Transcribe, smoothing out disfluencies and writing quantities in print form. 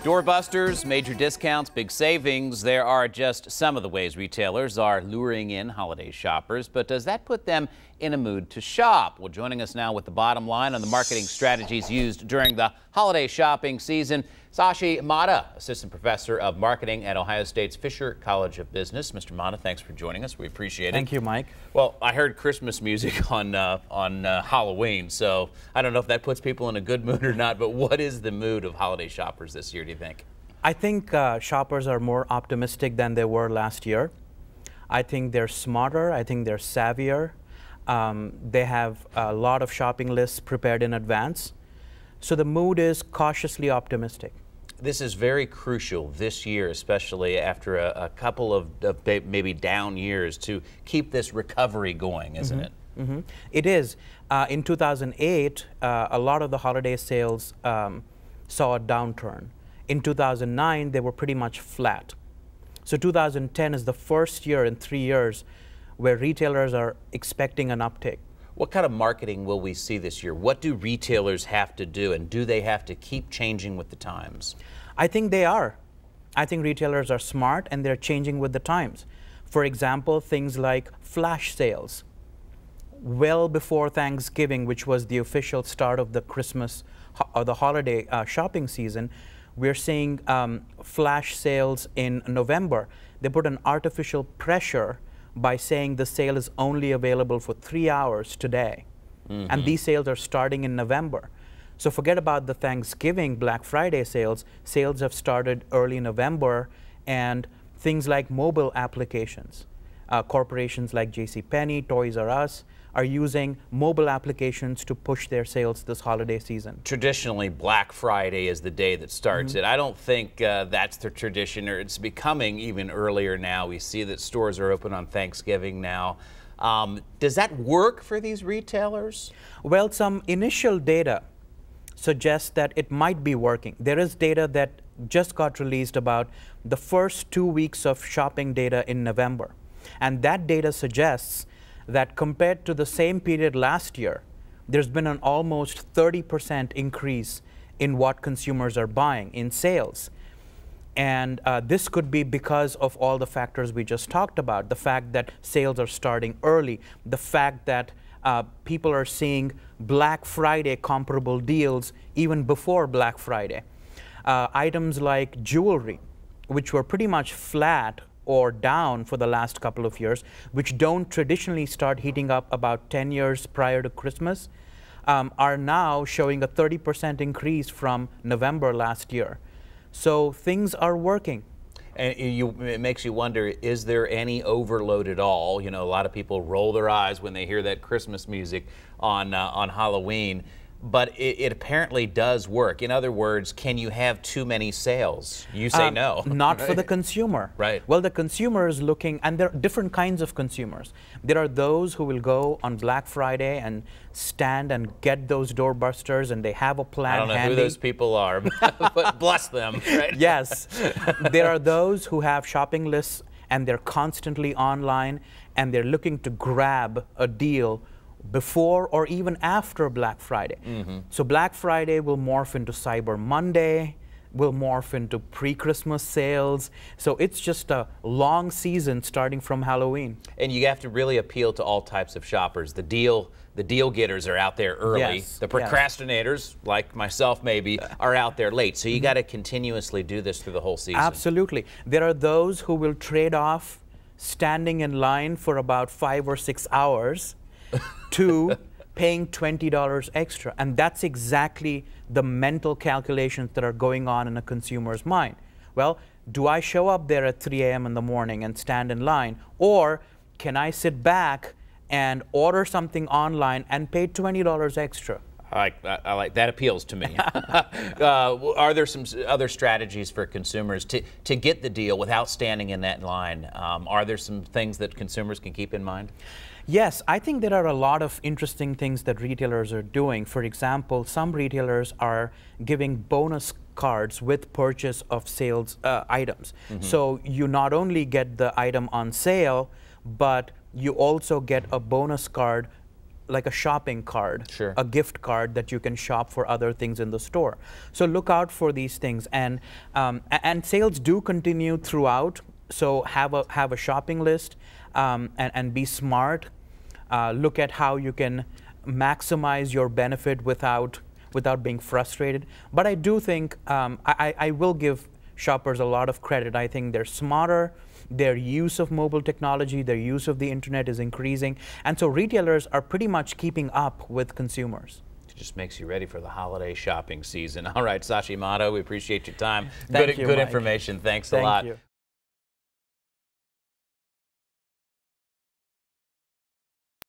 Doorbusters, major discounts, big savings. There are just some of the ways retailers are luring in holiday shoppers, but does that put them in a mood to shop? Well, joining us now with the bottom line on the marketing strategies used during the holiday shopping season, Shashi Matta, Assistant Professor of Marketing at Ohio State's Fisher College of Business. Mr. Matta, thanks for joining us. We appreciate it. Thank you, Mike. Well, I heard Christmas music on Halloween, so I don't know if that puts people in a good mood or not, but what is the mood of holiday shoppers this year, do you think? I think shoppers are more optimistic than they were last year. I think they're smarter. I think they're savvier. They have a lot of shopping lists prepared in advance. So the mood is cautiously optimistic. This is very crucial this year, especially after a couple of maybe down years, to keep this recovery going, isn't it? Mm-hmm. It is. In 2008, a lot of the holiday sales saw a downturn. In 2009, they were pretty much flat. So 2010 is the first year in 3 years where retailers are expecting an uptick. What kind of marketing will we see this year? What do retailers have to do, and do they have to keep changing with the times? I think they are. I think retailers are smart and they're changing with the times. For example, things like flash sales. Well before Thanksgiving, which was the official start of the Christmas or the holiday shopping season, we're seeing flash sales in November. They put an artificial pressure by saying the sale is only available for 3 hours today. Mm-hmm. And these sales are starting in November. So forget about the Thanksgiving Black Friday sales. Sales have started early November, and things like mobile applications. Corporations like JCPenney, Toys R Us are using mobile applications to push their sales this holiday season. Traditionally, Black Friday is the day that starts it. I don't think that's the tradition, or it's becoming even earlier now. We see that stores are open on Thanksgiving now. Does that work for these retailers? Well, some initial data suggests that it might be working. There is data that just got released about the first 2 weeks of shopping data in November. And that data suggests that compared to the same period last year, there's been an almost 30% increase in what consumers are buying in sales. And this could be because of all the factors we just talked about, the fact that sales are starting early, the fact that people are seeing Black Friday comparable deals even before Black Friday. Items like jewelry, which were pretty much flat or down for the last couple of years, which don't traditionally start heating up about 10 years prior to Christmas, are now showing a 30% increase from November last year. So things are working. And it makes you wonder, is there any overload at all? You know, a lot of people roll their eyes when they hear that Christmas music on Halloween. But it apparently does work. In other words, can you have too many sales? You say no. Not for the consumer. Right. Well, the consumer is looking, and there are different kinds of consumers. There are those who will go on Black Friday and stand and get those doorbusters, and they have a plan handy. I don't know who those people are, but bless them. Right? Yes. There are those who have shopping lists, and they're constantly online, and they're looking to grab a deal before or even after Black Friday. Mm-hmm. So Black Friday will morph into Cyber Monday, will morph into pre-Christmas sales. So it's just a long season starting from Halloween. And you have to really appeal to all types of shoppers. The deal getters are out there early. Yes, the procrastinators, like myself maybe, are out there late. So you got to continuously do this through the whole season. Absolutely. There are those who will trade off standing in line for about 5 or 6 hours to paying $20 extra. And that's exactly the mental calculations that are going on in a consumer's mind. Well, do I show up there at 3 a.m. in the morning and stand in line? Or can I sit back and order something online and pay $20 extra? I like that. Appeals to me. Are there some other strategies for consumers to get the deal without standing in that line? Are there some things that consumers can keep in mind? Yes, I think there are a lot of interesting things that retailers are doing. For example, some retailers are giving bonus cards with purchase of sales items. Mm-hmm. So you not only get the item on sale, but you also get a bonus card like a shopping card, Sure. a gift card that you can shop for other things in the store. So look out for these things, and sales do continue throughout. So have a shopping list, and be smart. Look at how you can maximize your benefit without being frustrated. But I do think I will give shoppers a lot of credit. I think they're smarter. Their use of mobile technology, their use of the internet is increasing. And so retailers are pretty much keeping up with consumers. It just makes you ready for the holiday shopping season. All right, Shashi Matta, we appreciate your time. Thank you, Good Mike. information. Thanks a Thank lot. you.